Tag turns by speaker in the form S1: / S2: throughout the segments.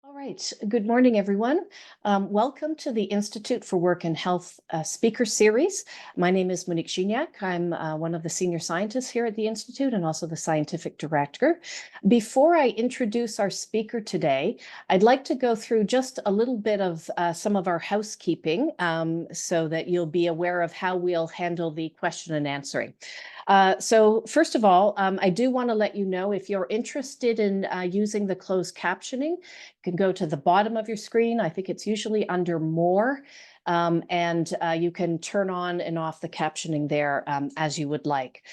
S1: All right. Good morning, everyone. Welcome to the Institute for Work and Health speaker series. My name is Monique Gignac. I'm one of the senior scientists here at the Institute and also the scientific director. Before I introduce our speaker today, I'd like to go through just a little bit of some of our housekeeping so that you'll be aware of how we'll handle the question and answering. So first of all, I do want to let you know if you're interested in using the closed captioning, you can go to the bottom of your screen. I think it's usually under More, and you can turn on and off the captioning there as you would like.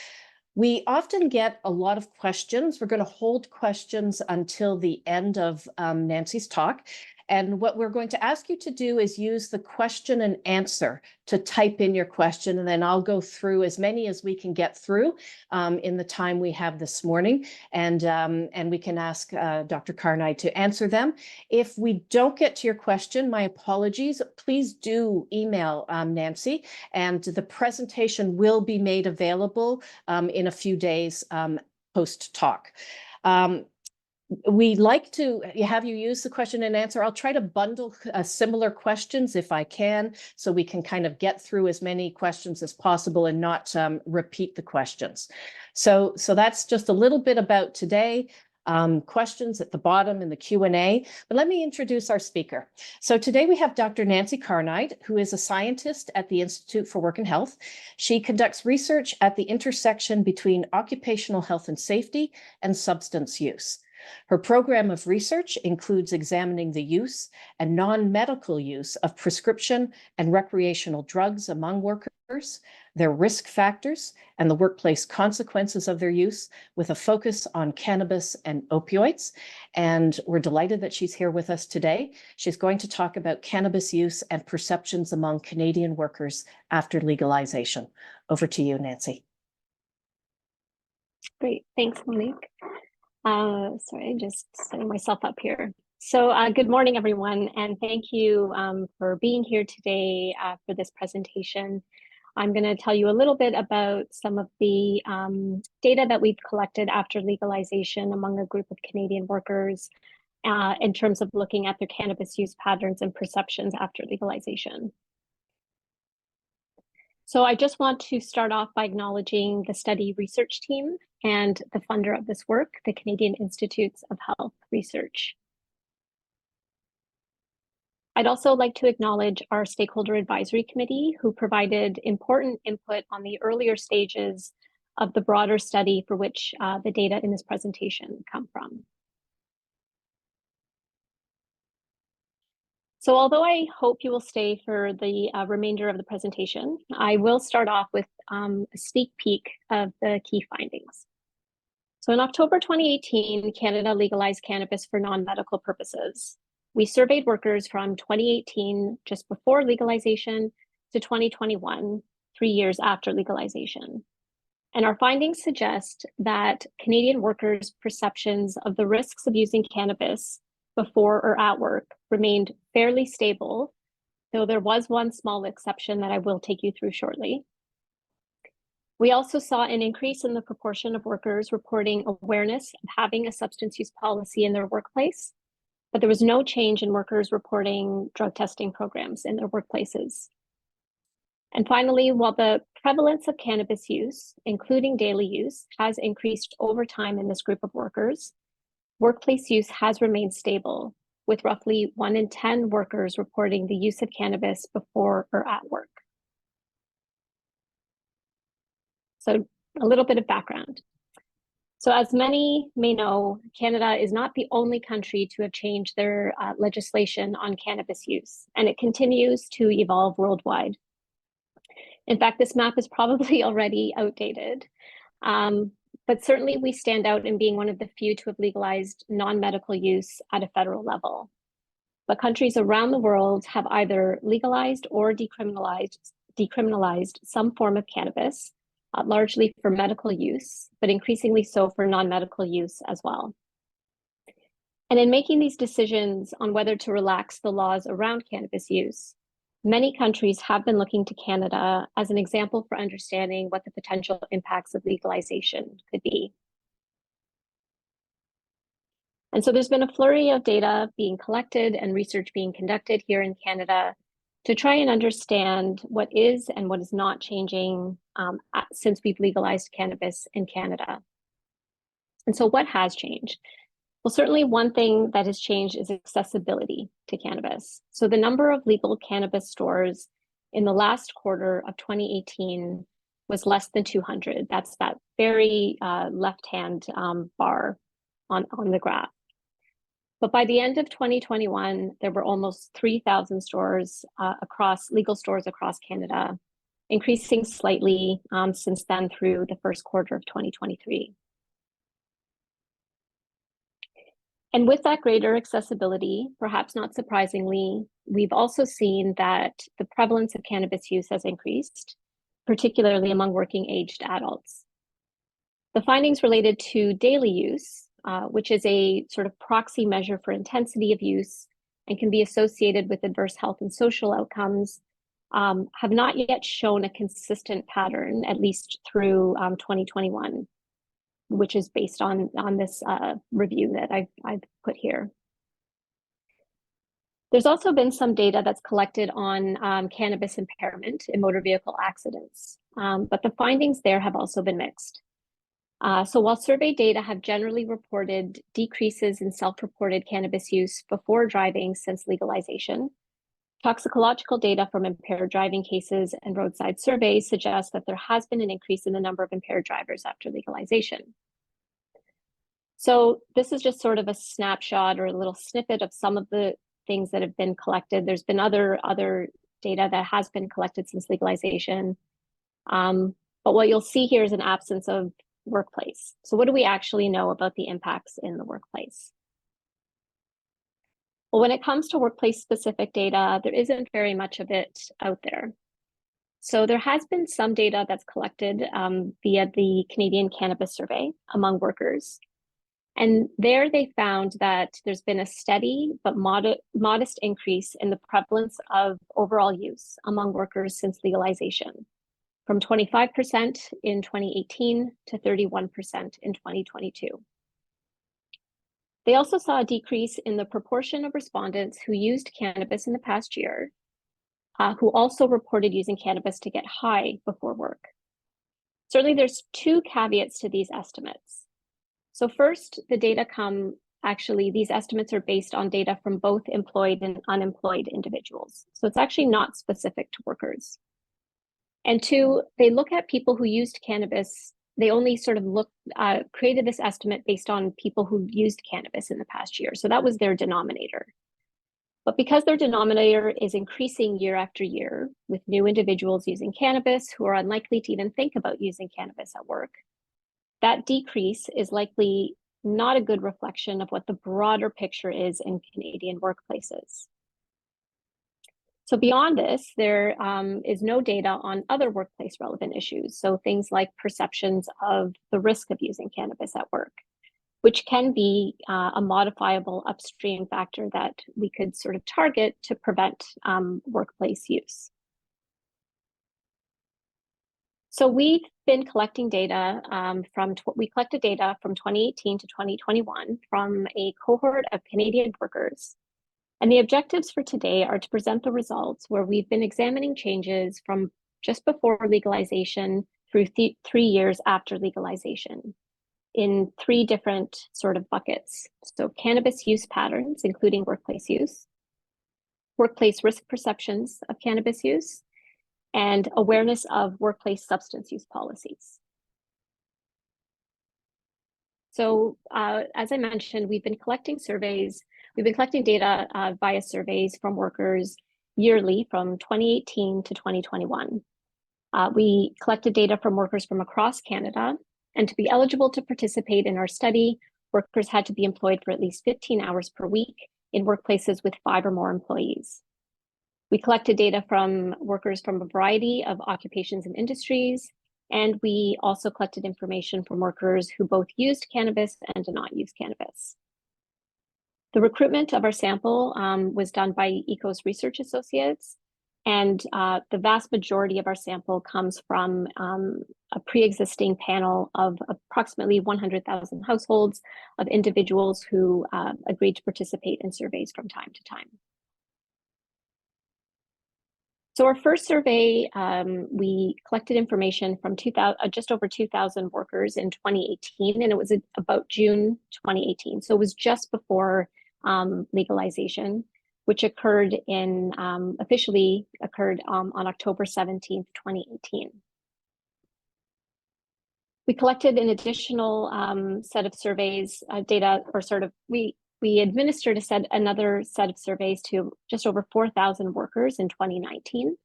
S1: We often get a lot of questions. We're going to hold questions until the end of Nancy's talk. And what we're going to ask you to do is use the question and answer to type in your question, and then I'll go through as many as we can get through in the time we have this morning, and we can ask Dr. Carnide to answer them. If we don't get to your question, my apologies. Please do email Nancy, and the presentation will be made available in a few days post-talk. We like to have you use the question and answer. I'll try to bundle similar questions if I can, so we can kind of get through as many questions as possible and not repeat the questions. So that's just a little bit about today. Questions at the bottom in the Q&A, but let me introduce our speaker. So today we have Dr. Nancy Carnide, who is a scientist at the Institute for Work and Health. She conducts research at the intersection between occupational health and safety and substance use. Her program of research includes examining the use and non-medical use of prescription and recreational drugs among workers, their risk factors, and the workplace consequences of their use, with a focus on cannabis and opioids. And we're delighted that she's here with us today. She's going to talk about cannabis use and perceptions among Canadian workers after legalization. Over to you, Nancy.
S2: Great, thanks, Monique. Sorry, just setting myself up here. So good morning, everyone, and thank you for being here today for this presentation. I'm going to tell you a little bit about some of the data that we've collected after legalization among a group of Canadian workers in terms of looking at their cannabis use patterns and perceptions after legalization. So I just want to start off by acknowledging the study research team and the funder of this work, the Canadian Institutes of Health Research. I'd also like to acknowledge our Stakeholder Advisory Committee, who provided important input on the earlier stages of the broader study for which the data in this presentation come from. So although I hope you will stay for the remainder of the presentation, I will start off with a sneak peek of the key findings. So in October 2018, Canada legalized cannabis for non-medical purposes. We surveyed workers from 2018, just before legalization, to 2021, 3 years after legalization. And our findings suggest that Canadian workers' perceptions of the risks of using cannabis before or at work remained fairly stable, though there was one small exception that I will take you through shortly. We also saw an increase in the proportion of workers reporting awareness of having a substance use policy in their workplace, but there was no change in workers reporting drug testing programs in their workplaces. And finally, while the prevalence of cannabis use, including daily use, has increased over time in this group of workers, workplace use has remained stable, with roughly 1 in 10 workers reporting the use of cannabis before or at work. So a little bit of background. So as many may know, Canada is not the only country to have changed their legislation on cannabis use, and it continues to evolve worldwide. In fact, this map is probably already outdated, but certainly we stand out in being one of the few to have legalized non-medical use at a federal level. But countries around the world have either legalized or decriminalized some form of cannabis, largely for medical use, but increasingly so for non-medical use as well. And in making these decisions on whether to relax the laws around cannabis use, many countries have been looking to Canada as an example for understanding what the potential impacts of legalization could be. And so there's been a flurry of data being collected and research being conducted here in Canada to try and understand what is and what is not changing since we've legalized cannabis in Canada. And so what has changed? Well, certainly one thing that has changed is accessibility to cannabis. So the number of legal cannabis stores in the last quarter of 2018 was less than 200. That's that very left-hand bar on the graph. But by the end of 2021, there were almost 3,000 stores legal stores across Canada, increasing slightly since then through the first quarter of 2023. And with that greater accessibility, perhaps not surprisingly, we've also seen that the prevalence of cannabis use has increased, particularly among working-aged adults. The findings related to daily use, which is a sort of proxy measure for intensity of use and can be associated with adverse health and social outcomes, have not yet shown a consistent pattern, at least through 2021, which is based on this review that I've put here. There's also been some data that's collected on cannabis impairment in motor vehicle accidents, but the findings there have also been mixed. So while survey data have generally reported decreases in self-reported cannabis use before driving since legalization, toxicological data from impaired driving cases and roadside surveys suggest that there has been an increase in the number of impaired drivers after legalization. So this is just sort of a snapshot or a little snippet of some of the things that have been collected. There's been other data that has been collected since legalization. But what you'll see here is an absence of workplace. So what do we actually know about the impacts in the workplace? Well, when it comes to workplace-specific data, there isn't very much of it out there. So there has been some data that's collected via the Canadian Cannabis Survey among workers. And there they found that there's been a steady but modest increase in the prevalence of overall use among workers since legalization, from 25% in 2018 to 31% in 2022. They also saw a decrease in the proportion of respondents who used cannabis in the past year, who also reported using cannabis to get high before work. Certainly, there's two caveats to these estimates. So first, the data these estimates are based on data from both employed and unemployed individuals. So it's actually not specific to workers. And two, they look at people who used cannabis. They only sort of created this estimate based on people who used cannabis in the past year. So that was their denominator. But because their denominator is increasing year after year with new individuals using cannabis who are unlikely to even think about using cannabis at work, that decrease is likely not a good reflection of what the broader picture is in Canadian workplaces. So beyond this, there is no data on other workplace relevant issues. So things like perceptions of the risk of using cannabis at work, which can be a modifiable upstream factor that we could sort of target to prevent workplace use. So we've been collecting data we collected data from 2018 to 2021 from a cohort of Canadian workers. And the objectives for today are to present the results where we've been examining changes from just before legalization through 3 years after legalization in 3 different sort of buckets. So cannabis use patterns, including workplace use, workplace risk perceptions of cannabis use, and awareness of workplace substance use policies. So as I mentioned, we've been collecting data via surveys from workers yearly from 2018 to 2021. We collected data from workers from across Canada, and to be eligible to participate in our study, workers had to be employed for at least 15 hours per week in workplaces with 5 or more employees. We collected data from workers from a variety of occupations and industries, and we also collected information from workers who both used cannabis and did not use cannabis. The recruitment of our sample was done by ECO's research associates, And the vast majority of our sample comes from a pre-existing panel of approximately 100,000 households of individuals who agreed to participate in surveys from time to time. So our first survey, we collected information from just over 2,000 workers in 2018, and it was about June 2018. So it was just before legalization, which officially occurred on October 17th, 2018. We collected an additional set of surveys data, or we administered another set of surveys to just over 4,000 workers in 2019.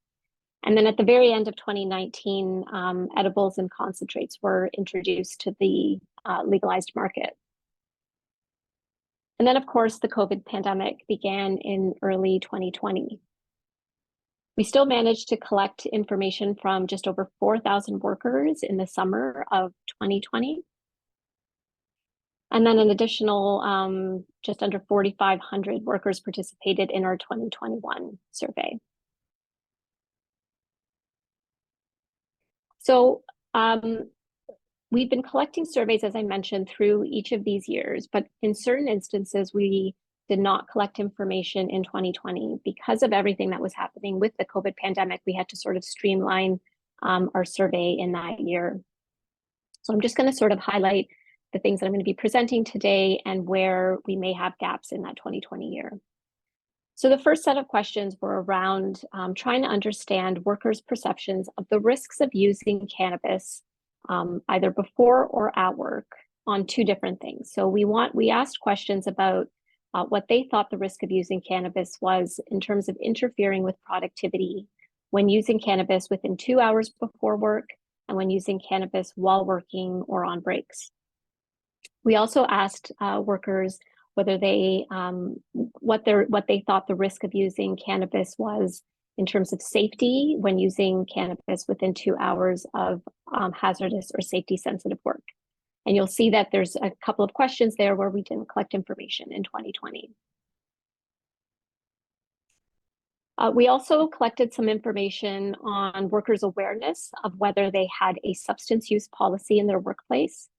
S2: And then at the very end of 2019, edibles and concentrates were introduced to the legalized market. And then, of course, the COVID pandemic began in early 2020. We still managed to collect information from just over 4,000 workers in the summer of 2020. And then an additional just under 4,500 workers participated in our 2021 survey. So we've been collecting surveys, as I mentioned, through each of these years, but in certain instances, we did not collect information in 2020 because of everything that was happening with the COVID pandemic. We had to sort of streamline our survey in that year. So I'm just going to sort of highlight the things that I'm going to be presenting today and where we may have gaps in that 2020 year. So the first set of questions were around trying to understand workers' perceptions of the risks of using cannabis either before or at work on two different things. So we asked questions about what they thought the risk of using cannabis was in terms of interfering with productivity when using cannabis within 2 hours before work and when using cannabis while working or on breaks. We also asked workers whether they what they thought the risk of using cannabis was in terms of safety when using cannabis within 2 hours of hazardous or safety sensitive work. And you'll see that there's a couple of questions there where we didn't collect information in 2020. We also collected some information on workers' awareness of whether they had a substance use policy in their workplace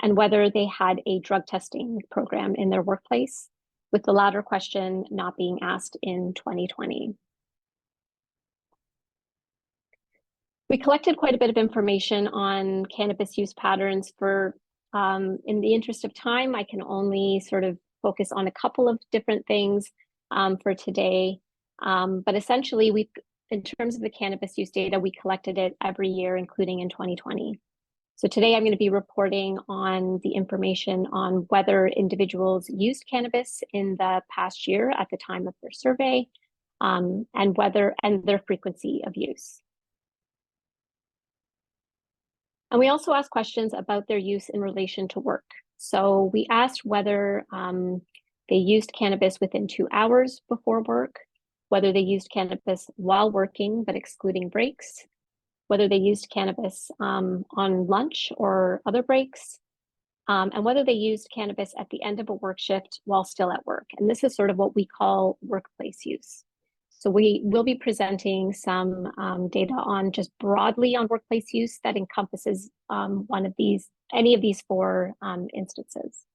S2: and whether they had a drug testing program in their workplace, with the latter question not being asked in 2020. We collected quite a bit of information on cannabis use patterns. In the interest of time, I can only sort of focus on a couple of different things for today. But essentially, in terms of the cannabis use data, we collected it every year, including in 2020. So today I'm going to be reporting on the information on whether individuals used cannabis in the past year at the time of their survey, and their frequency of use. And we also asked questions about their use in relation to work. So we asked whether they used cannabis within 2 hours before work, whether they used cannabis while working but excluding breaks, whether they used cannabis on lunch or other breaks, and whether they used cannabis at the end of a work shift while still at work. And this is sort of what we call workplace use. So we will be presenting some data on just broadly on workplace use that encompasses any of these four instances.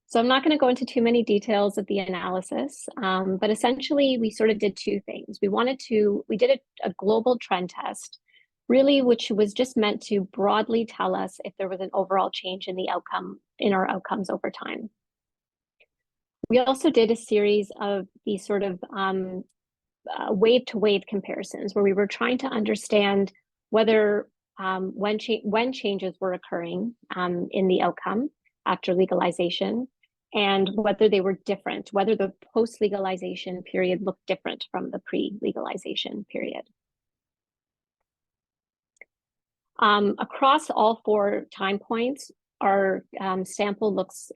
S2: So I'm not going to go into too many details of the analysis, but essentially we sort of did two things. We did a global trend test, really, which was just meant to broadly tell us if there was an overall change in our outcomes over time. We also did a series of these sort of wave-to-wave comparisons where we were trying to understand whether when changes were occurring in the outcome after legalization, and whether they were different, whether the post-legalization period looked different from the pre-legalization period. Across all four time points, our sample looks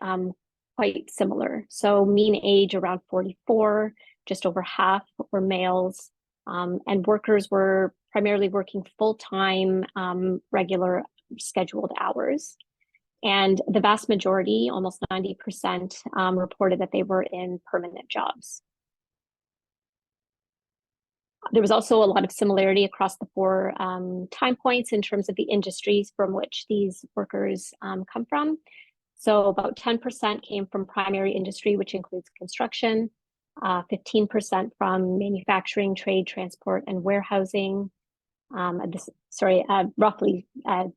S2: quite similar. So mean age around 44, just over half were males, and workers were primarily working full-time, regular scheduled hours. And the vast majority, almost 90%, reported that they were in permanent jobs. There was also a lot of similarity across the four time points in terms of the industries from which these workers come from. So about 10% came from primary industry, which includes construction, 15% from manufacturing, trade, transport, and warehousing. Roughly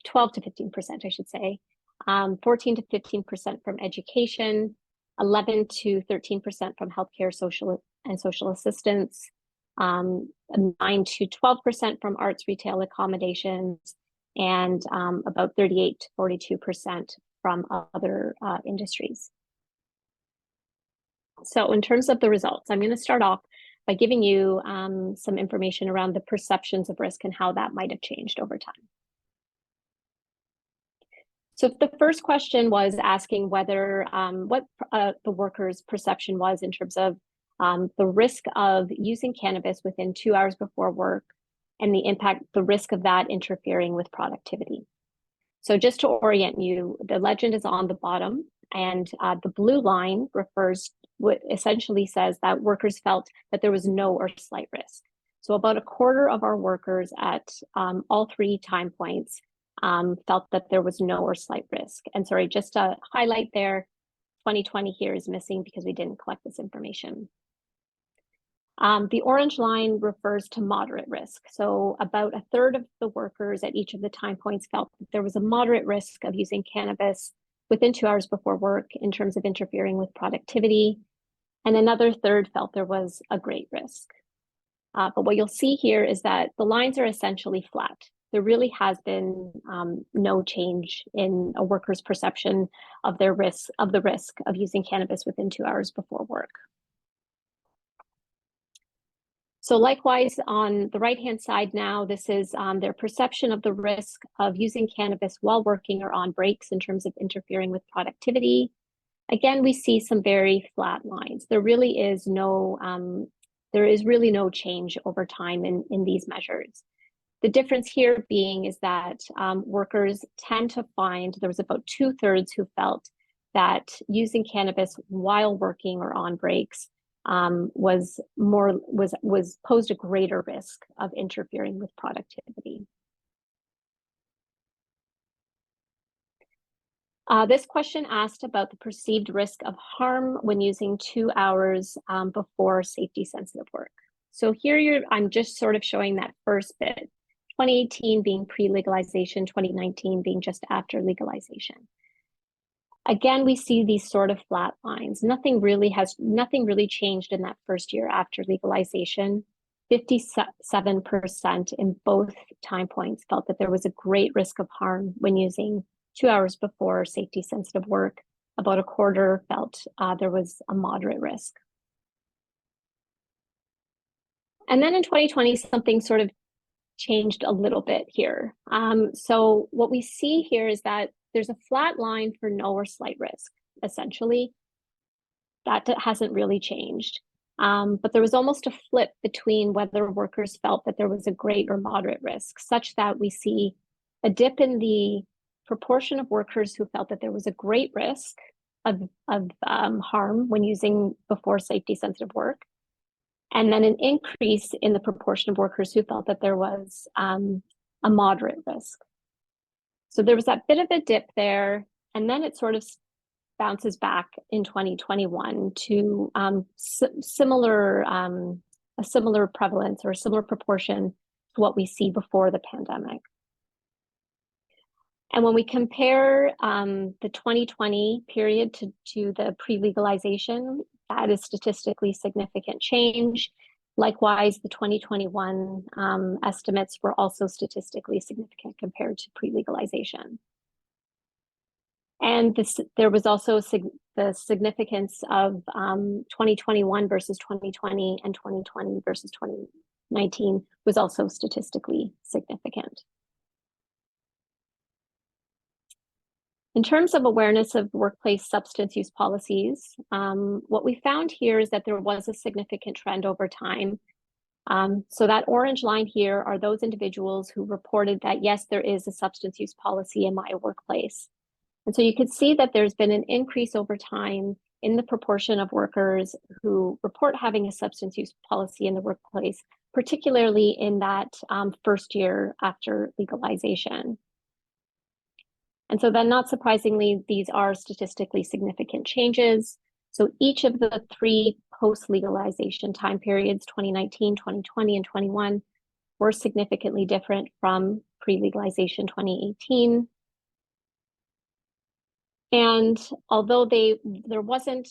S2: 12 to 15%, I should say. 14 to 15% from education, 11 to 13% from healthcare, social assistance, 9 to 12% from arts, retail, accommodations, and about 38 to 42% from other industries. So in terms of the results, I'm going to start off by giving you some information around the perceptions of risk and how that might have changed over time. So the first question was asking whether what the workers' perception was in terms of the risk of using cannabis within 2 hours before work and the risk of that interfering with productivity. So just to orient you, the legend is on the bottom, and the blue line essentially says that workers felt that there was no or slight risk. So about a quarter of our workers at all three time points felt that there was no or slight risk. And sorry, just to highlight there, 2020 here is missing because we didn't collect this information. The orange line refers to moderate risk. So about a third of the workers at each of the time points felt that there was a moderate risk of using cannabis within 2 hours before work in terms of interfering with productivity. And another third felt there was a great risk. But what you'll see here is that the lines are essentially flat. There really has been no change in a worker's perception of the risk of using cannabis within 2 hours before work. So likewise, on the right-hand side now, this is their perception of the risk of using cannabis while working or on breaks in terms of interfering with productivity. Again, we see some very flat lines. There is really no change over time in these measures. The difference here being is that workers tend to find, there was about 2/3 who felt that using cannabis while working or on breaks posed a greater risk of interfering with productivity. This question asked about the perceived risk of harm when using 2 hours before safety-sensitive work. So here I'm just sort of showing that first bit, 2018 being pre-legalization, 2019 being just after legalization. Again, we see these sort of flat lines. Nothing really changed in that first year after legalization. 57% in both time points felt that there was a great risk of harm when using 2 hours before safety-sensitive work. About a quarter felt there was a moderate risk. And then in 2020, something sort of changed a little bit here. So what we see here is that there's a flat line for no or slight risk, essentially. That hasn't really changed. But there was almost a flip between whether workers felt that there was a great or moderate risk, such that we see a dip in the proportion of workers who felt that there was a great risk of harm when using before safety-sensitive work, and then an increase in the proportion of workers who felt that there was a moderate risk. So there was that bit of a dip there, and then it sort of bounces back in 2021 to a similar prevalence or a similar proportion to what we see before the pandemic. And when we compare the 2020 period to the pre-legalization, that is statistically significant change. Likewise, the 2021 estimates were also statistically significant compared to pre-legalization. And there was also the significance of 2021 versus 2020 and 2020 versus 2019 was also statistically significant. In terms of awareness of workplace substance use policies, what we found here is that there was a significant trend over time. So that orange line here are those individuals who reported that, yes, there is a substance use policy in my workplace. And so you could see that there's been an increase over time in the proportion of workers who report having a substance use policy in the workplace particularly in that first year after legalization. And so then, not surprisingly, these are statistically significant changes. So each of the three post-legalization time periods, 2019, 2020, and 21, were significantly different from pre-legalization 2018. And although there wasn't,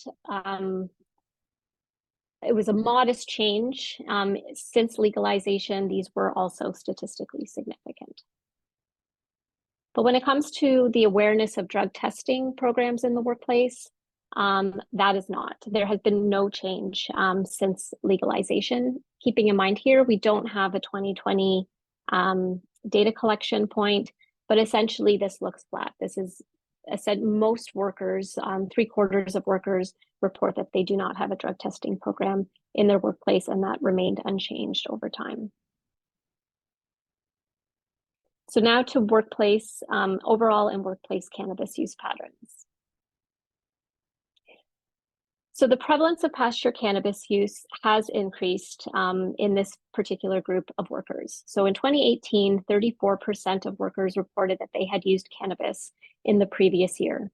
S2: it was a modest change since legalization, these were also statistically significant. But when it comes to the awareness of drug testing programs in the workplace, that is not. There has been no change since legalization. Keeping in mind here, we don't have a 2020 data collection point, but essentially this looks flat. This is, I said, most workers, 3/4 of workers report that they do not have a drug testing program in their workplace, and that remained unchanged over time. So now to workplace, overall and workplace cannabis use patterns. So the prevalence of pasture cannabis use has increased in this particular group of workers. So in 2018, 34% of workers reported that they had used cannabis in the previous year.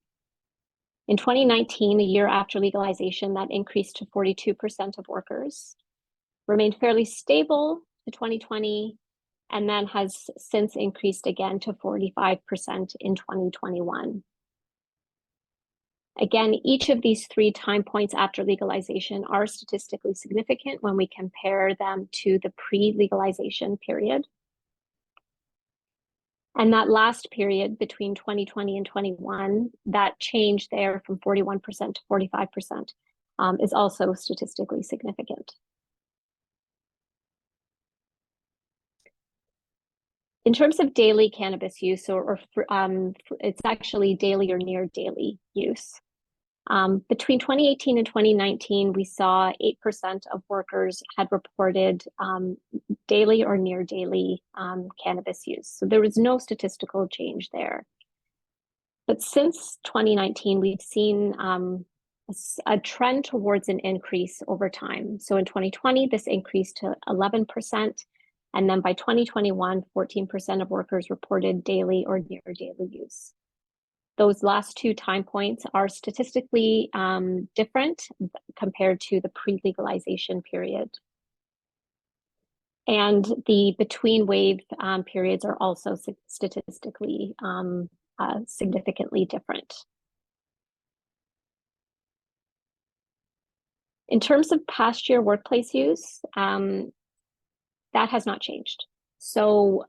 S2: In 2019, a year after legalization, that increased to 42% of workers, remained fairly stable to 2020, and then has since increased again to 45% in 2021. Again, each of these three time points after legalization are statistically significant when we compare them to the pre-legalization period. And that last period between 2020 and 21, that change there from 41% to 45% is also statistically significant. In terms of daily cannabis use, it's actually daily or near daily use. Between 2018 and 2019, we saw 8% of workers had reported daily or near daily cannabis use. So there was no statistical change there. But since 2019, we've seen a trend towards an increase over time. So in 2020, this increased to 11%. And then by 2021, 14% of workers reported daily or near daily use. Those last two time points are statistically different compared to the pre-legalization period. And the between wave periods are also statistically significantly different. In terms of past year workplace use, that has not changed. So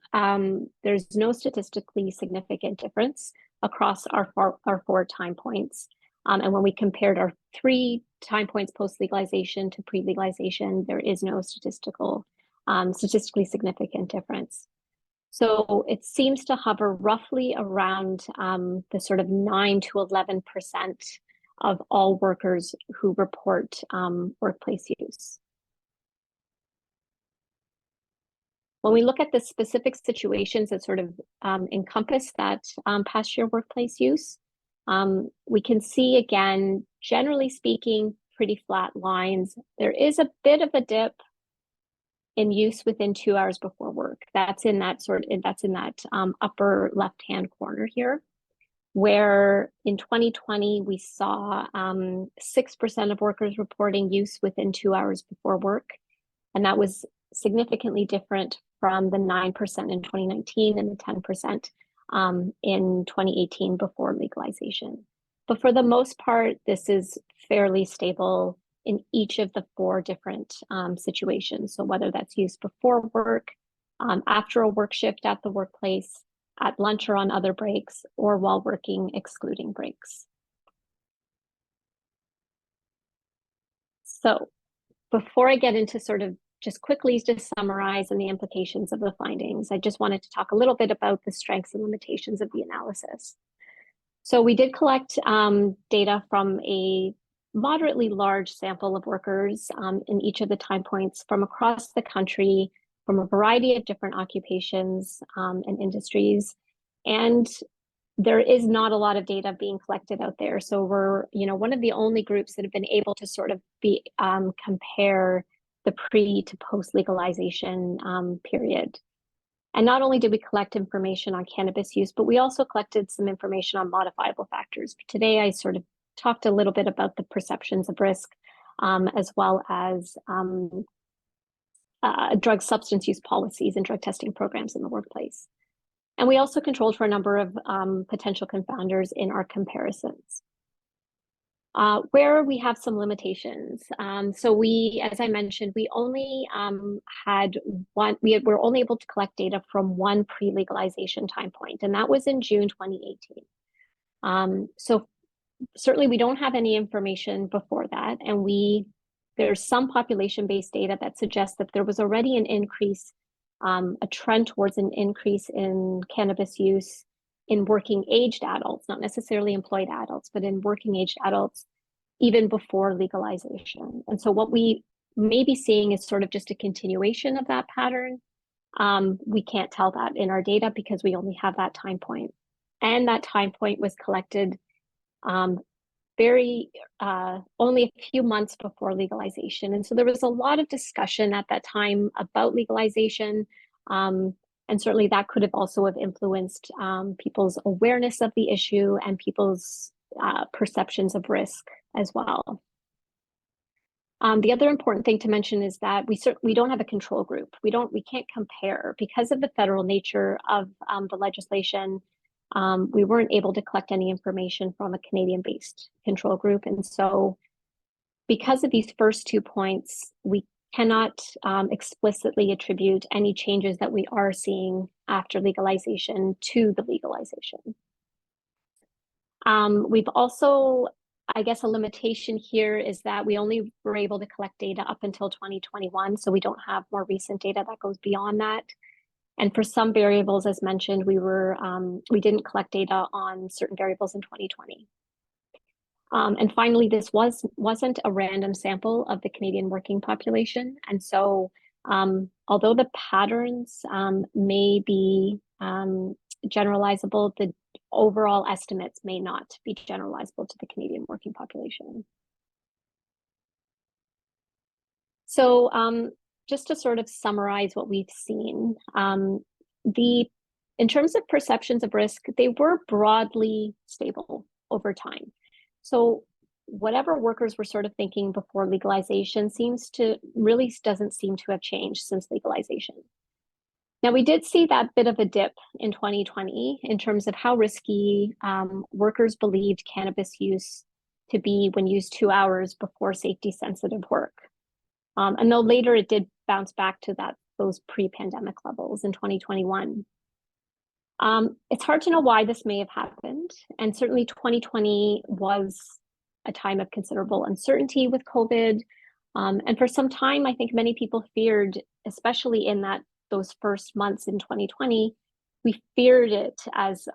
S2: there's no statistically significant difference across our four time points. And when we compared our three time points post-legalization to pre-legalization, there is no statistically significant difference. So it seems to hover roughly around the sort of 9 to 11% of all workers who report workplace use. When we look at the specific situations that sort of encompass that past year workplace use, we can see, again, generally speaking, pretty flat lines. There is a bit of a dip in use within 2 hours before work. That's in that upper left-hand corner here, where in 2020, we saw 6% of workers reporting use within 2 hours before work. And that was significantly different from the 9% in 2019 and the 10% in 2018 before legalization. But for the most part, this is fairly stable in each of the four different situations. So whether that's used before work, after a work shift at the workplace, at lunch or on other breaks, or while working excluding breaks. So before I get into sort of just quickly to summarize and the implications of the findings, I just wanted to talk a little bit about the strengths and limitations of the analysis. So we did collect data from a moderately large sample of workers in each of the time points from across the country, from a variety of different occupations and industries. And there is not a lot of data being collected out there. So we're one of the only groups that have been able to sort of compare the pre to post legalization period. And not only did we collect information on cannabis use, but we also collected some information on modifiable factors. Today, I sort of talked a little bit about the perceptions of risk, as well as drug substance use policies and drug testing programs in the workplace. And we also controlled for a number of potential confounders in our comparisons. Where we have some limitations. So we, as I mentioned, we only were only able to collect data from one pre-legalization time point, and that was in June 2018. So certainly we don't have any information before that, and there's some population-based data that suggests that there was already an increase, a trend towards an increase in cannabis use in working aged adults, not necessarily employed adults, but in working aged adults, even before legalization. And so what we may be seeing is sort of just a continuation of that pattern. We can't tell that in our data because we only have that time point. And that time point was collected only a few months before legalization. And so there was a lot of discussion at that time about legalization. And certainly that could have also have influenced people's awareness of the issue and people's perceptions of risk as well. The other important thing to mention is that we don't have a control group. We can't compare because of the federal nature of the legislation. We weren't able to collect any information from a Canadian-based control group, and so because of these first 2 points, we cannot explicitly attribute any changes that we are seeing after legalization to the legalization. We've also, I guess, a limitation here is that we only were able to collect data up until 2021, so we don't have more recent data that goes beyond that. And for some variables, as mentioned, we didn't collect data on certain variables in 2020. And finally, this wasn't a random sample of the Canadian working population. And so although the patterns may be generalizable, the overall estimates may not be generalizable to the Canadian working population. So just to sort of summarize what we've seen, in terms of perceptions of risk, they were broadly stable over time. So whatever workers were sort of thinking before legalization doesn't seem to have changed since legalization. Now, we did see that bit of a dip in 2020 in terms of how risky workers believed cannabis use to be when used 2 hours before safety-sensitive work. And though later it did bounce back to those pre-pandemic levels in 2021. It's hard to know why this may have happened. And certainly 2020 was a time of considerable uncertainty with COVID. And for some time, I think many people feared, especially in those first months in 2020, we feared it as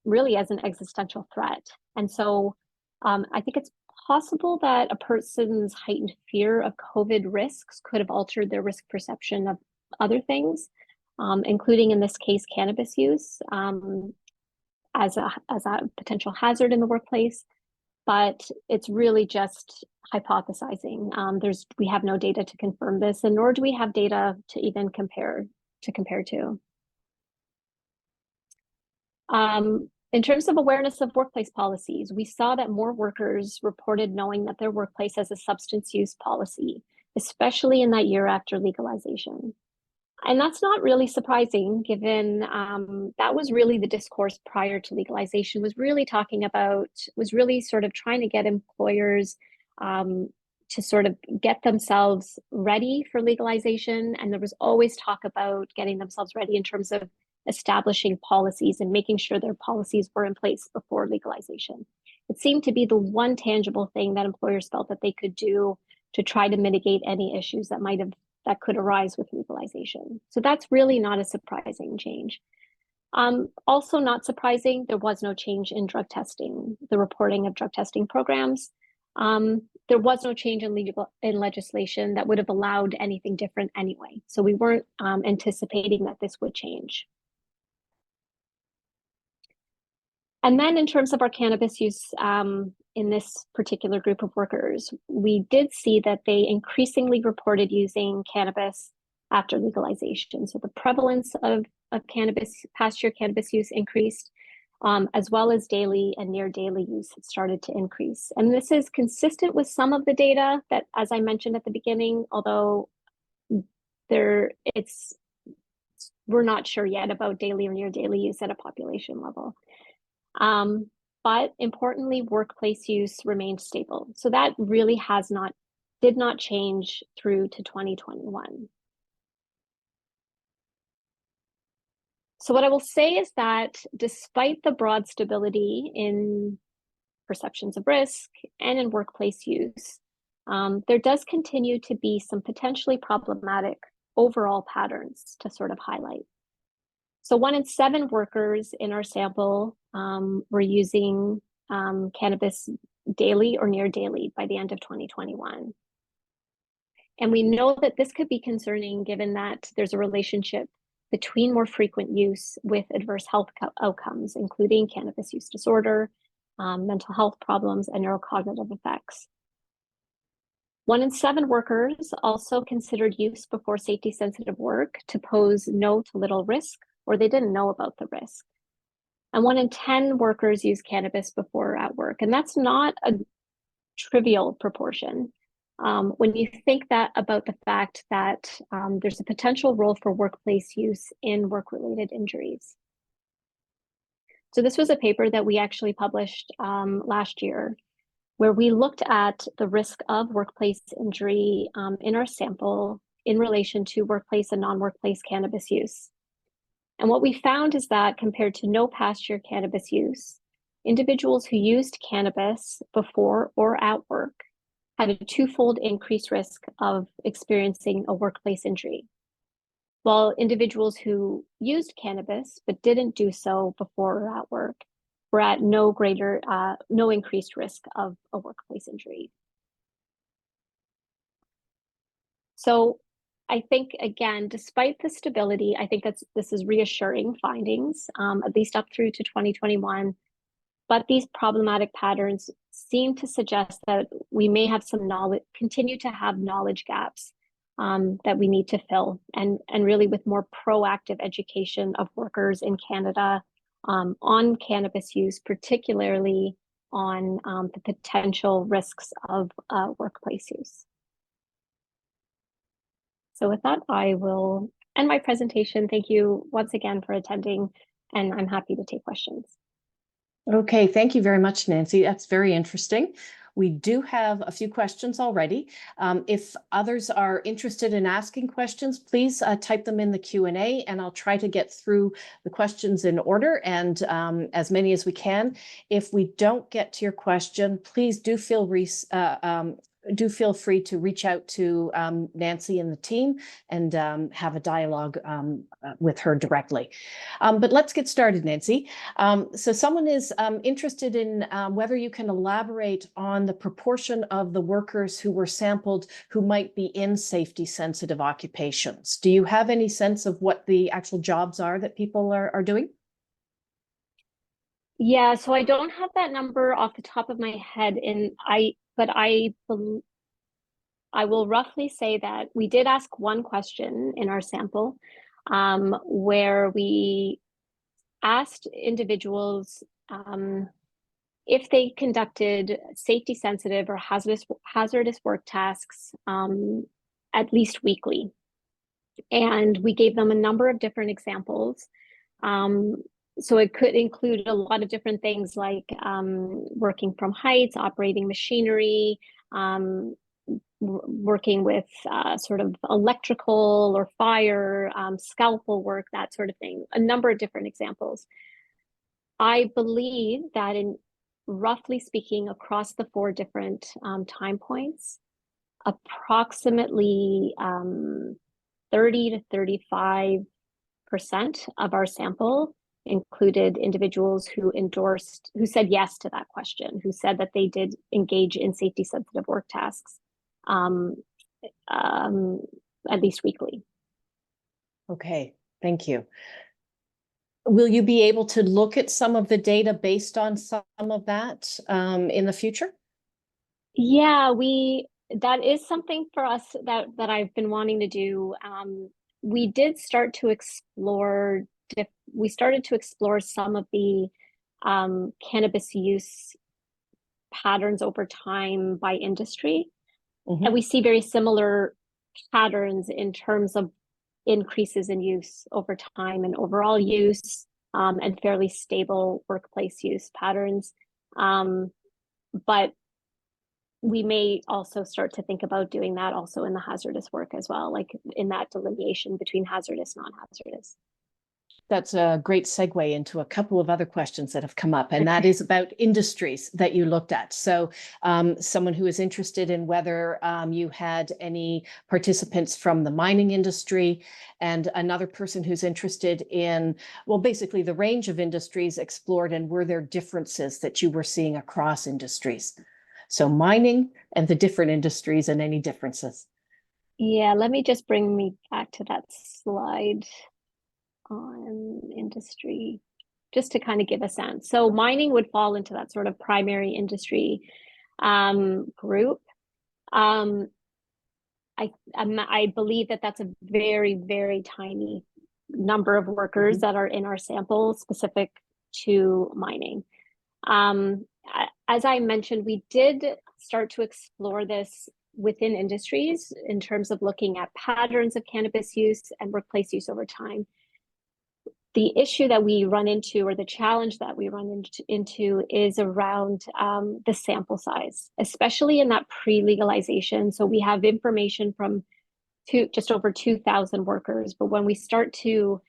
S2: really as an existential threat. And so I think it's possible that a person's heightened fear of COVID risks could have altered their risk perception of other things, including in this case, cannabis use as a potential hazard in the workplace. But it's really just hypothesizing. We have no data to confirm this, and nor do we have data to even compare to. In terms of awareness of workplace policies, we saw that more workers reported knowing that their workplace has a substance use policy, especially in that year after legalization. And that's not really surprising, given that was really the discourse prior to legalization, was really sort of trying to get employers to sort of get themselves ready for legalization. And there was always talk about getting themselves ready in terms of establishing policies and making sure their policies were in place before legalization. It seemed to be the one tangible thing that employers felt that they could do to try to mitigate any issues that could arise with legalization. So that's really not a surprising change. Also not surprising, there was no change in drug testing, the reporting of drug testing programs. There was no change in legislation that would have allowed anything different anyway. So we weren't anticipating that this would change. And then in terms of our cannabis use in this particular group of workers, we did see that they increasingly reported using cannabis after legalization. So the prevalence of cannabis, past year cannabis use increased, as well as daily and near daily use started to increase. And this is consistent with some of the data that, as I mentioned at the beginning, although we're not sure yet about daily or near daily use at a population level. But importantly, workplace use remained stable. So that really did not change through to 2021. So what I will say is that despite the broad stability in perceptions of risk and in workplace use, there does continue to be some potentially problematic overall patterns to sort of highlight. So 1 in 7 workers in our sample were using cannabis daily or near daily by the end of 2021. And we know that this could be concerning given that there's a relationship between more frequent use with adverse health outcomes, including cannabis use disorder, mental health problems, and neurocognitive effects. 1 in 7 workers also considered use before safety-sensitive work to pose no to little risk, or they didn't know about the risk. And 1 in 10 workers use cannabis before or at work, and that's not a trivial proportion. When you think about the fact that there's a potential role for workplace use in work-related injuries. So this was a paper that we actually published last year, where we looked at the risk of workplace injury in our sample in relation to workplace and non-workplace cannabis use. And what we found is that compared to no past year cannabis use, individuals who used cannabis before or at work had a 2-fold increased risk of experiencing a workplace injury, while individuals who used cannabis but didn't do so before or at work were at no increased risk of a workplace injury. So I think, again, despite the stability, I think this is reassuring findings, at least up through to 2021. But these problematic patterns seem to suggest that we may have continue to have knowledge gaps that we need to fill, and really with more proactive education of workers in Canada on cannabis use, particularly on the potential risks of workplace use. So with that, I will end my presentation. Thank you once again for attending, and I'm happy to take questions.
S1: Okay, thank you very much, Nancy. That's very interesting. We do have a few questions already. If others are interested in asking questions, please type them in the Q&A, and I'll try to get through the questions in order and as many as we can. If we don't get to your question, please do feel free to reach out to Nancy and the team and have a dialogue with her directly. But let's get started, Nancy. So someone is interested in whether you can elaborate on the proportion of the workers who were sampled who might be in safety-sensitive occupations. Do you have any sense of what the actual jobs are that people are doing?
S2: Yeah, so I don't have that number off the top of my head, but I will roughly say that we did ask one question in our sample where we asked individuals if they conducted safety-sensitive or hazardous work tasks at least weekly. And we gave them a number of different examples. So it could include a lot of different things like working from heights, operating machinery, working with sort of electrical or fire, scalpel work, that sort of thing, a number of different examples. I believe that roughly speaking, across the 4 different time points, approximately 30 to 35% of our sample included individuals who said yes to that question, who said that they did engage in safety-sensitive work tasks at least weekly.
S1: Okay, thank you. Will you be able to look at some of the data based on some of that in the future?
S2: Yeah, that is something for us that I've been wanting to do. We did start to explore we started to explore some of the cannabis use patterns over time by industry. And we see very similar patterns in terms of increases in use over time and overall use, and fairly stable workplace use patterns. But we may also start to think about doing that also in the hazardous work as well, like in that delineation between hazardous, non-hazardous.
S1: That's a great segue into a couple of other questions that have come up, and that is about industries that you looked at. So someone who is interested in whether you had any participants from the mining industry, and another person who's interested in, well, basically the range of industries explored, and were there differences that you were seeing across industries? So mining and the different industries and any differences.
S2: Yeah, let me just bring me back to that slide on industry, just to kind of give a sense. So mining would fall into that sort of primary industry group. I believe that that's a very, very tiny number of workers that are in our sample specific to mining. As I mentioned, we did start to explore this within industries in terms of looking at patterns of cannabis use and workplace use over time. The issue that we run into, or the challenge that we run into is around the sample size, especially in that pre-legalization. So we have information from just over 2,000 workers, but when we start to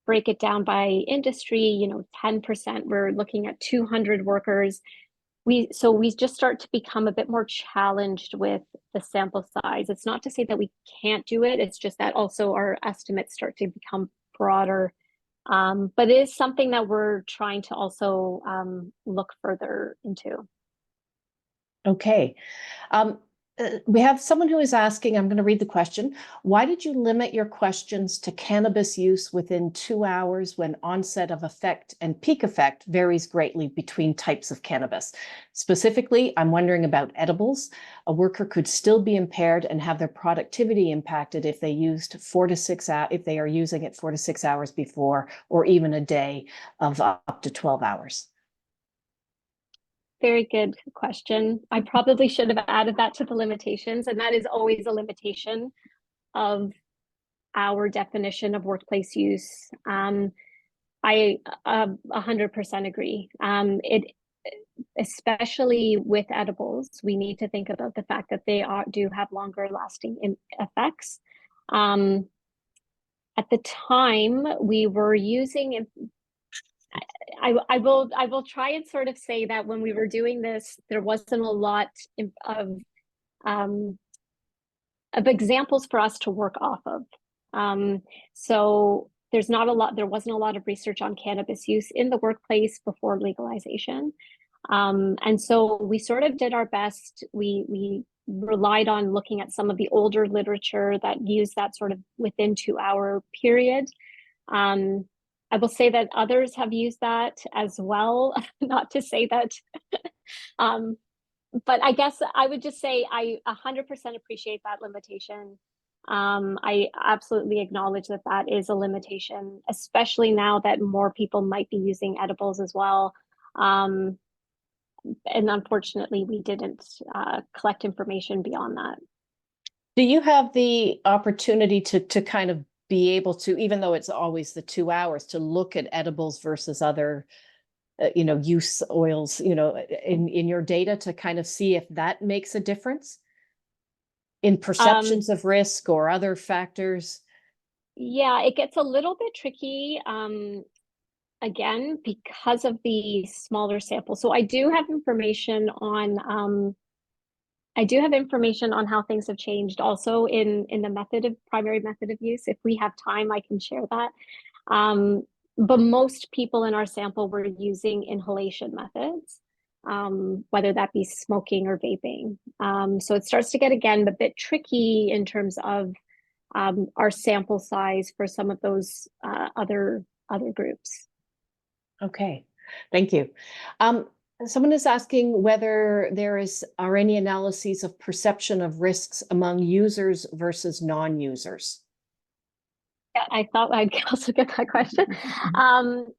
S2: break it down by industry, 10%, we're looking at 200 workers. So we just start to become a bit more challenged with the sample size. It's not to say that we can't do it. It's just that also our estimates start to become broader. But it is something that we're trying to also look further into.
S1: Okay. We have someone who is asking, I'm going to read the question. Why did you limit your questions to cannabis use within 2 hours when onset of effect and peak effect varies greatly between types of cannabis? Specifically, I'm wondering about edibles. A worker could still be impaired and have their productivity impacted if they used 4 to 6 hours, if they are using it 4 to 6 hours before, or even a day of up to 12 hours.
S2: Very good question. I probably should have added that to the limitations, and that is always a limitation of our definition of workplace use. I 100% agree. Especially with edibles, we need to think about the fact that they do have longer lasting effects. At the time, we were using I will try and sort of say that when we were doing this, there wasn't a lot of examples for us to work off of. So there wasn't a lot of research on cannabis use in the workplace before legalization. And so we sort of did our best. We relied on looking at some of the older literature that used that sort of within 2 hour period. I will say that others have used that as well, not to say that, but I guess I would just say I 100% appreciate that limitation. I absolutely acknowledge that that is a limitation, especially now that more people might be using edibles as well. And unfortunately, we didn't collect information beyond that.
S1: Do you have the opportunity to kind of be able to, even though it's always the 2 hours, to look at edibles versus other, use oils, in your data to kind of see if that makes a difference in perceptions of risk or other factors?
S2: Yeah, it gets a little bit tricky. Again, because of the smaller sample. So I do have information on how things have changed also in the primary method of use. If we have time, I can share that. But most people in our sample were using inhalation methods, whether that be smoking or vaping. So it starts to get, again, a bit tricky in terms of our sample size for some of those other other groups.
S1: Okay, thank you. Someone is asking whether are any analyses of perception of risks among users versus non-users.
S2: Yeah, I thought I'd also get that question.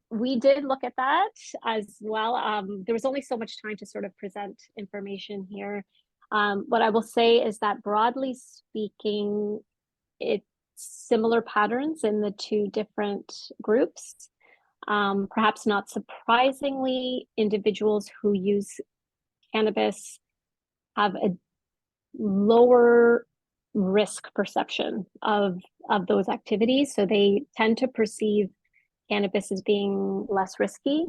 S2: We did look at that as well. There was only so much time to sort of present information here. What I will say is that broadly speaking, it's similar patterns in the two different groups. Perhaps not surprisingly, individuals who use cannabis have a lower risk perception of those activities. So they tend to perceive cannabis as being less risky.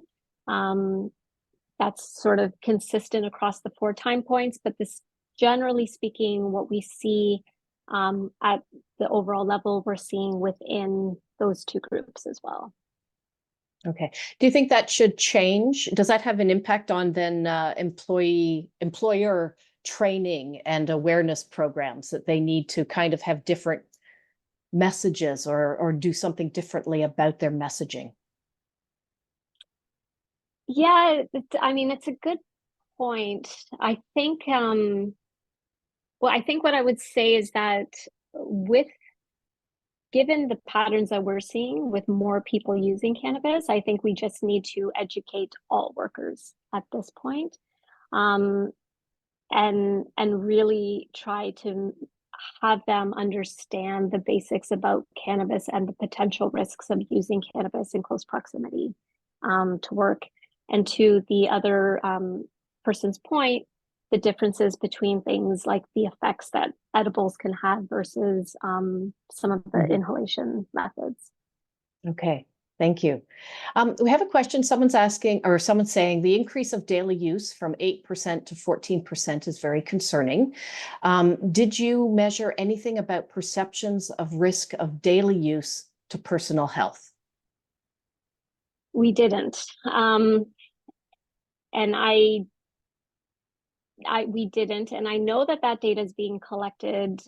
S2: That's sort of consistent across the 4 time points, but this, generally speaking, what we see at the overall level, we're seeing within those two groups as well.
S1: Okay. Do you think that should change? Does that have an impact on then employer training and awareness programs, that they need to kind of have different messages or do something differently about their messaging?
S2: Yeah, I mean, it's a good point. I think, well, I think what I would say is that given the patterns that we're seeing with more people using cannabis, I think we just need to educate all workers at this point, and really try to have them understand the basics about cannabis and the potential risks of using cannabis in close proximity to work. And to the other person's point, the differences between things like the effects that edibles can have versus some of the inhalation methods.
S1: Okay, thank you. We have a question. Someone's asking, or someone's saying, the increase of daily use from 8% to 14% is very concerning. Did you measure anything about perceptions of risk of daily use to personal health?
S2: We didn't. And we didn't, and I know that data is being collected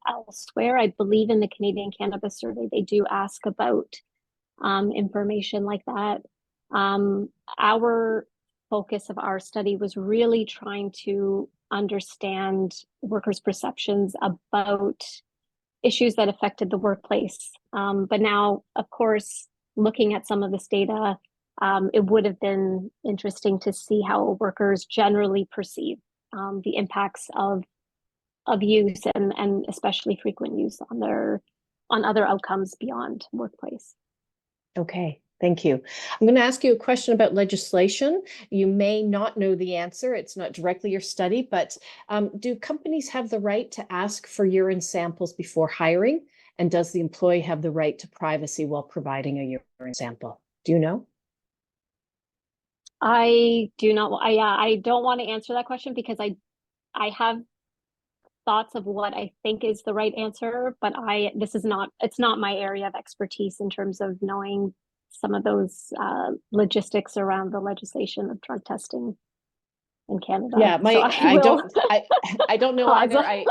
S2: elsewhere. I believe in the Canadian Cannabis Survey, they do ask about information like that. Our focus of our study was really trying to understand workers' perceptions about issues that affected the workplace. But now, of course, looking at some of this data, it would have been interesting to see how workers generally perceive the impacts of use and especially frequent use on other outcomes beyond workplace.
S1: Okay, thank you. I'm going to ask you a question about legislation. You may not know the answer. It's not directly your study, but do companies have the right to ask for urine samples before hiring? And does the employee have the right to privacy while providing a urine sample? Do you know?
S2: I do not. I don't want to answer that question because I have thoughts of what I think is the right answer, but it's not my area of expertise in terms of knowing some of those logistics around the legislation of drug testing in Canada.
S1: Yeah,
S2: so
S1: I don't know either.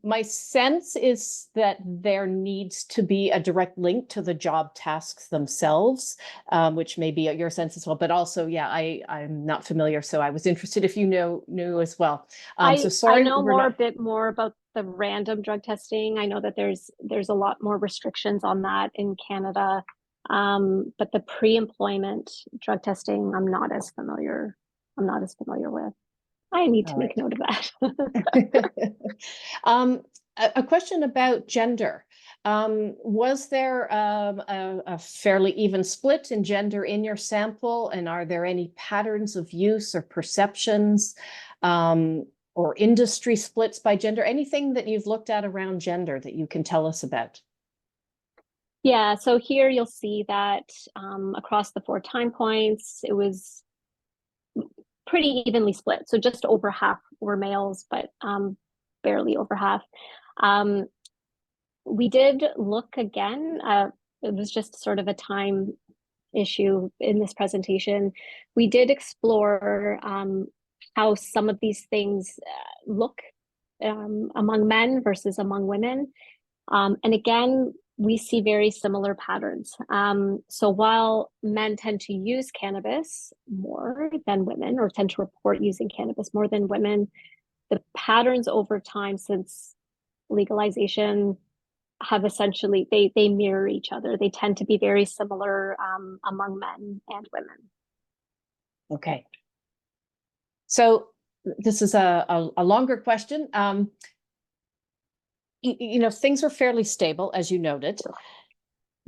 S1: My sense is that there needs to be a direct link to the job tasks themselves, which may be your sense as well. But also, yeah, I'm not familiar, so I was interested if you knew as well. So sorry,
S2: I know a bit more about the random drug testing. I know that there's a lot more restrictions on that in Canada, but the pre-employment drug testing, I'm not as familiar with. I need to make note of that.
S1: A question about gender. Was there a fairly even split in gender in your sample? And are there any patterns of use or perceptions or industry splits by gender? Anything that you've looked at around gender that you can tell us about?
S2: Yeah, so here you'll see that across the 4 time points, it was pretty evenly split. So just over half were males, but barely over half. We did look again. It was just sort of a time issue in this presentation. We did explore how some of these things look among men versus among women. And again, we see very similar patterns. So while men tend to use cannabis more than women, or tend to report using cannabis more than women, the patterns over time since legalization have essentially, they mirror each other. They tend to be very similar among men and women.
S1: Okay. So this is a longer question. Things are fairly stable, as you noted.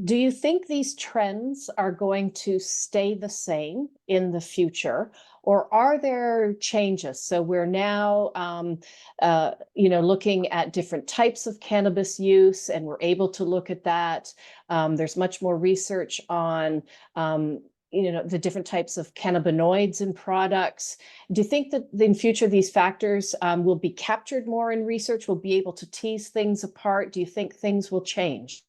S1: Do you think these trends are going to stay the same in the future, or are there changes? So we're now, looking at different types of cannabis use, and we're able to look at that. There's much more research on, the different types of cannabinoids in products. Do you think that in future these factors will be captured more in research? We'll be able to tease things apart? Do you think things will change?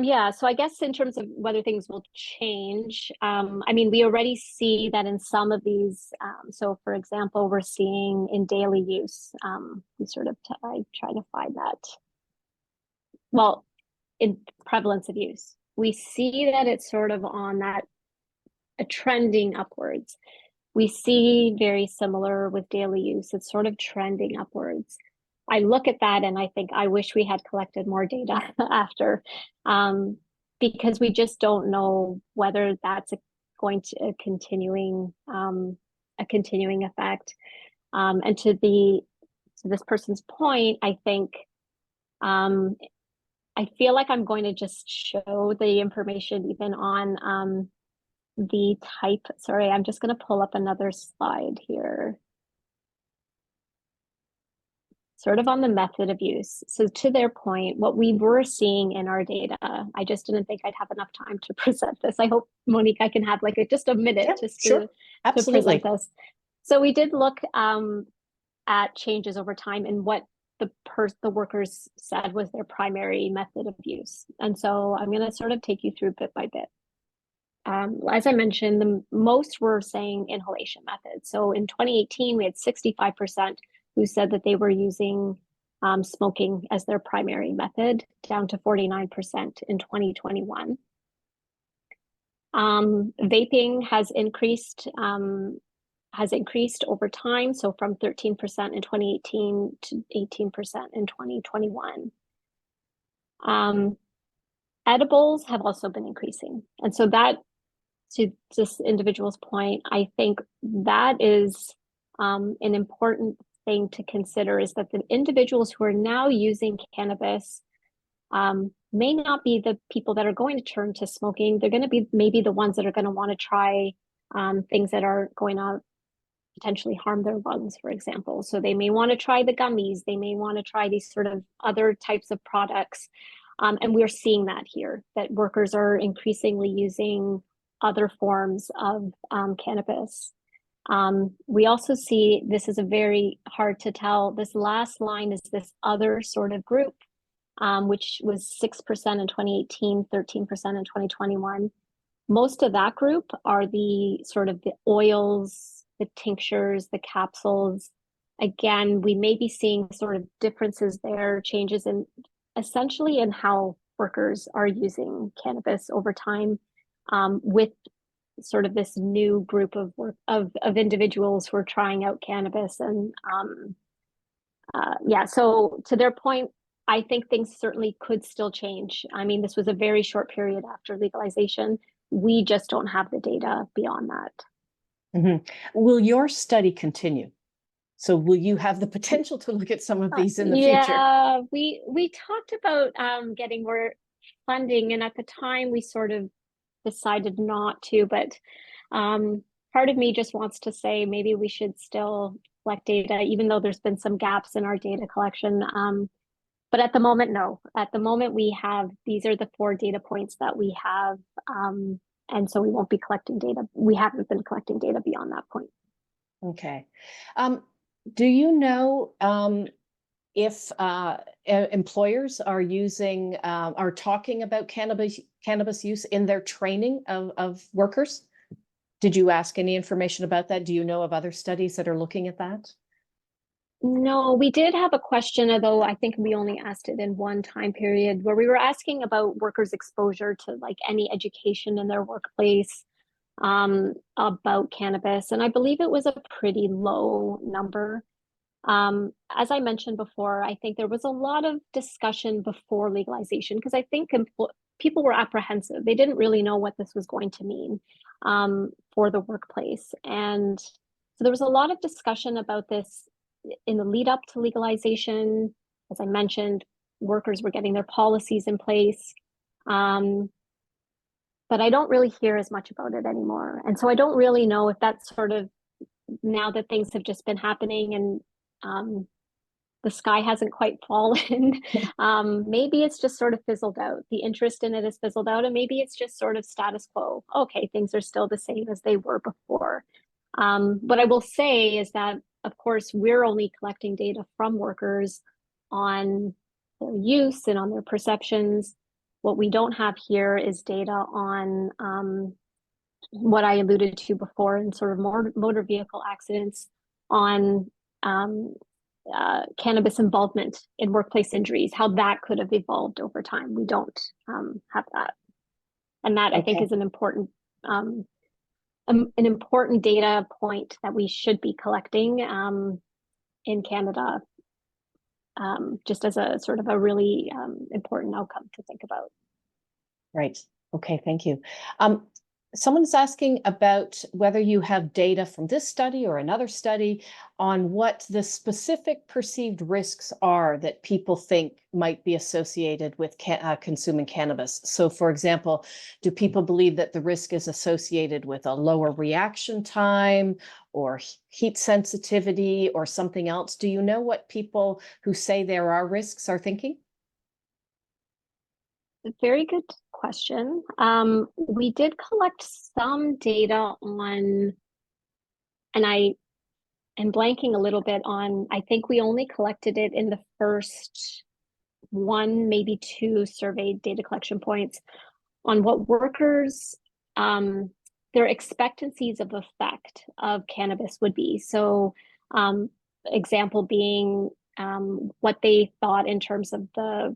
S2: Yeah, so I guess in terms of whether things will change, I mean, we already see that in some of these. So, for example, we're seeing in daily use, we sort of, I try to find that. Well, in prevalence of use, we see that it's sort of on that a trending upwards. We see very similar with daily use. It's sort of trending upwards. I look at that and I think I wish we had collected more data after, because we just don't know whether that's going to a continuing effect. And to this person's point, I think I feel like I'm going to just show the information even on the type. Sorry, I'm just going to pull up another slide here. Sort of on the method of use. So to their point, what we were seeing in our data, I just didn't think I'd have enough time to present this. I hope, Monique, I can have like just a minute
S1: sure.
S2: to present this. So we did look at changes over time and what the workers said was their primary method of use. And so I'm going to sort of take you through bit by bit. As I mentioned, the most were saying inhalation methods. So in 2018, we had 65% who said that they were using smoking as their primary method, down to 49% in 2021. Vaping has increased over time, so from 13% in 2018 to 18% in 2021. Edibles have also been increasing, and so that, to this individual's point, I think that is an important thing to consider, is that the individuals who are now using cannabis may not be the people that are going to turn to smoking. They're going to be maybe the ones that are going to want to try things that are going to potentially harm their lungs, for example. So they may want to try the gummies. They may want to try these sort of other types of products. And we're seeing that here, that workers are increasingly using other forms of cannabis. We also see, this is a very hard to tell, this last line is this other sort of group, which was 6% in 2018, 13% in 2021. Most of that group are the sort of the oils, the tinctures, the capsules. Again, we may be seeing sort of differences there, changes in essentially in how workers are using cannabis over time, with sort of this new group of individuals who are trying out cannabis. And yeah, so to their point, I think things certainly could still change. I mean, this was a very short period after legalization. We just don't have the data beyond that.
S1: Mm-hmm. Will your study continue? So will you have the potential to look at some of these in the future?
S2: Yeah, we talked about getting more funding, and at the time we sort of decided not to, but part of me just wants to say maybe we should still collect data, even though there's been some gaps in our data collection. But at the moment, no. At the moment, these are the 4 data points that we have. And so we won't be collecting data. We haven't been collecting data beyond that point.
S1: Okay. Do you know if employers are talking about cannabis use in their training of workers? Did you ask any information about that? Do you know of other studies that are looking at that?
S2: No, we did have a question, although I think we only asked it in one time period, where we were asking about workers' exposure to like any education in their workplace about cannabis. And I believe it was a pretty low number. As I mentioned before, I think there was a lot of discussion before legalization because I think people were apprehensive. They didn't really know what this was going to mean for the workplace. And so there was a lot of discussion about this in the lead up to legalization. As I mentioned, workers were getting their policies in place. Um, but I don't really hear as much about it anymore. And so I don't really know if that's sort of now that things have just been happening and the sky hasn't quite fallen. Maybe it's just sort of fizzled out. The interest in it has fizzled out, and maybe it's just sort of status quo. Okay, things are still the same as they were before. What I will say is that, of course, we're only collecting data from workers on their use and on their perceptions. What we don't have here is data on what I alluded to before in sort of more motor vehicle accidents, on cannabis involvement in workplace injuries, how that could have evolved over time. We don't have that. And that I think is an important data point that we should be collecting in Canada, just as a sort of a really important outcome to think about.
S1: Right. Okay, thank you. Someone's asking about whether you have data from this study or another study on what the specific perceived risks are that people think might be associated with consuming cannabis. So, for example, do people believe that the risk is associated with a lower reaction time or heat sensitivity or something else? Do you know what people who say there are risks are thinking?
S2: Very good question. We did collect some data on, and I am blanking a little bit on, I think we only collected it in the first one, maybe two surveyed data collection points on what workers, their expectancies of effect of cannabis would be. So, example being what they thought in terms of the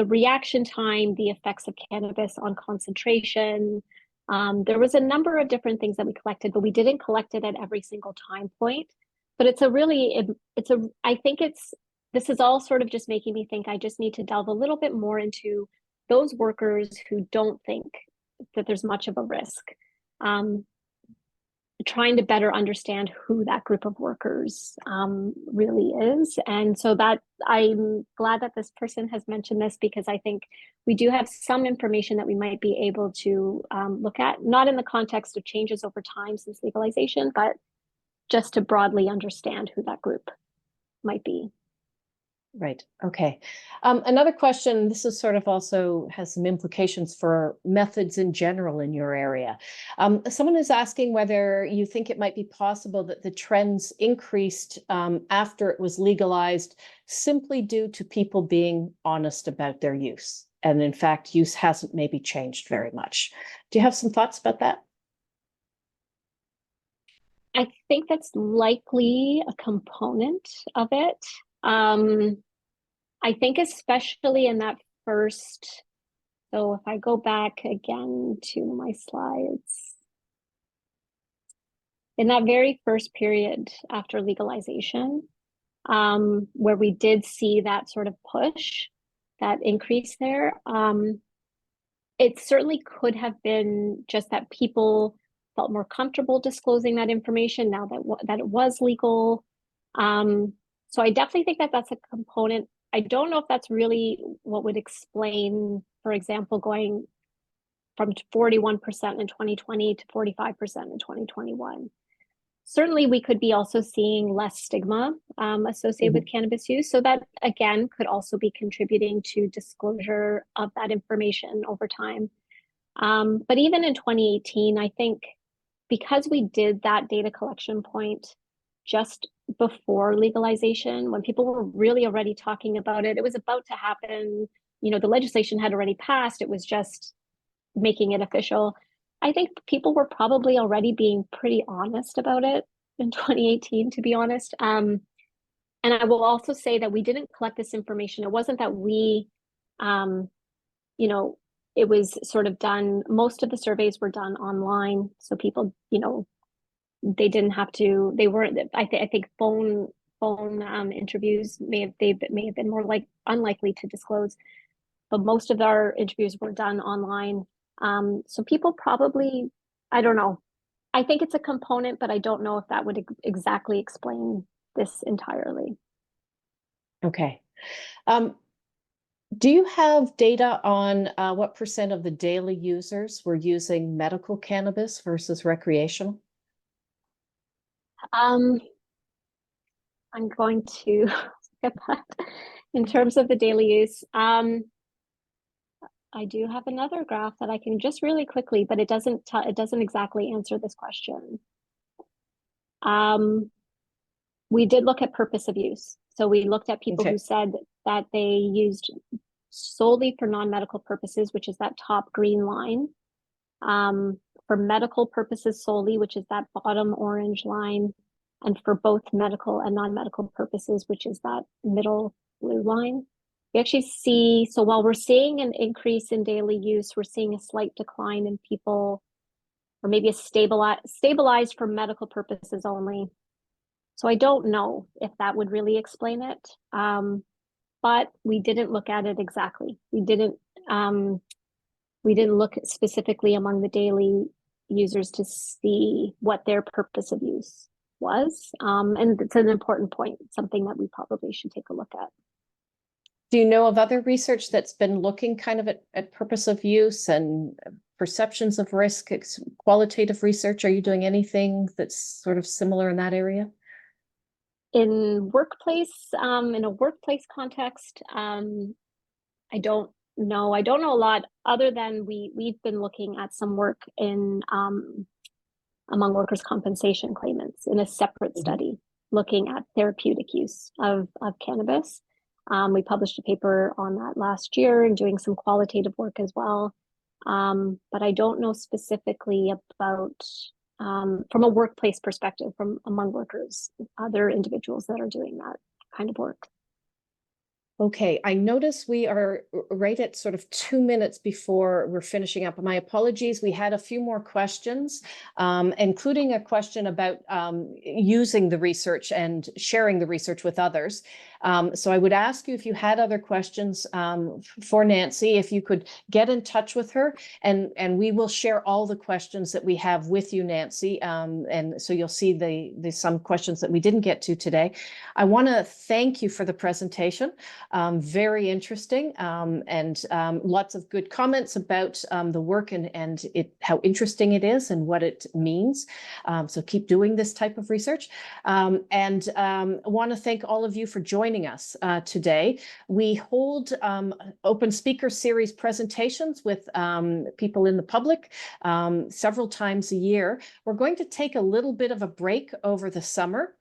S2: reaction time, the effects of cannabis on concentration. There was a number of different things that we collected, but we didn't collect it at every single time point. But I think this is all sort of just making me think I just need to delve a little bit more into those workers who don't think that there's much of a risk. Trying to better understand who that group of workers really is. And so that I'm glad that this person has mentioned this, because I think we do have some information that we might be able to look at, not in the context of changes over time since legalization, but just to broadly understand who that group might be.
S1: Right. Okay. Another question, this is sort of also has some implications for methods in general in your area. Someone is asking whether you think it might be possible that the trends increased after it was legalized simply due to people being honest about their use. And in fact, use hasn't maybe changed very much. Do you have some thoughts about that?
S2: I think that's likely a component of it. I think especially in that first, so if I go back again to my slides, in that very first period after legalization, where we did see that sort of push, that increase there, it certainly could have been just that people felt more comfortable disclosing that information now that it was legal. So I definitely think that that's a component. I don't know if that's really what would explain, for example, going from 41% in 2020 to 45% in 2021. Certainly, we could be also seeing less stigma associated with cannabis use. So that, again, could also be contributing to disclosure of that information over time. But even in 2018, I think because we did that data collection point just before legalization, when people were really already talking about it, it was about to happen. The legislation had already passed. It was just making it official. I think people were probably already being pretty honest about it in 2018, to be honest. And I will also say that we didn't collect this information. It wasn't that we, you know, it was sort of done, most of the surveys were done online. So people, they didn't have to, they weren't, I think phone interviews they may have been more like unlikely to disclose, but most of our interviews were done online. So people probably, I don't know. I think it's a component, but I don't know if that would exactly explain this entirely.
S1: Okay. Do you have data on what percent of the daily users were using medical cannabis versus recreational?
S2: I'm going to get that in terms of the daily use. I do have another graph that I can just really quickly, but it doesn't exactly answer this question. We did look at purpose of use. So we looked at people who said that they used solely for non-medical purposes, which is that top green line. For medical purposes solely, which is that bottom orange line, and for both medical and non-medical purposes, which is that middle blue line. We actually see, so while we're seeing an increase in daily use, we're seeing a slight decline in people, or maybe a stabilized for medical purposes only. So I don't know if that would really explain it, but we didn't look at it exactly. We didn't look specifically among the daily users to see what their purpose of use was. And it's an important point, something that we probably should take a look at.
S1: Do you know of other research that's been looking kind of at purpose of use and perceptions of risk, qualitative research? Are you doing anything that's sort of similar in that area?
S2: In a workplace context, I don't know. I don't know a lot other than we've been looking at some work in among workers' compensation claimants in a separate study looking at therapeutic use of cannabis. We published a paper on that last year and doing some qualitative work as well. But I don't know specifically about, from a workplace perspective, from among workers, other individuals that are doing that kind of work.
S1: Okay, I notice we are right at sort of 2 minutes before we're finishing up. My apologies. We had a few more questions, including a question about using the research and sharing the research with others. So I would ask you if you had other questions for Nancy, if you could get in touch with her, and we will share all the questions that we have with you, Nancy. And so you'll see the some questions that we didn't get to today. I want to thank you for the presentation. Very interesting, and lots of good comments about the work and how interesting it is and what it means. So keep doing this type of research. And I want to thank all of you for joining us today. We hold open speaker series presentations with people in the public several times a year. We're going to take a little bit of a break over the summer.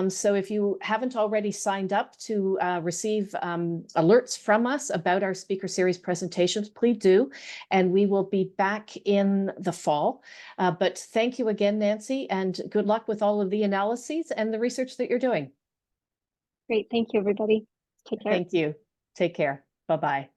S1: So if you haven't already signed up to receive alerts from us about our speaker series presentations, please do. And we will be back in the fall. But thank you again, Nancy, and good luck with all of the analyses and the research that you're doing.
S2: Great. Thank you, everybody. Take care.
S1: Thank you. Take care. Bye-bye.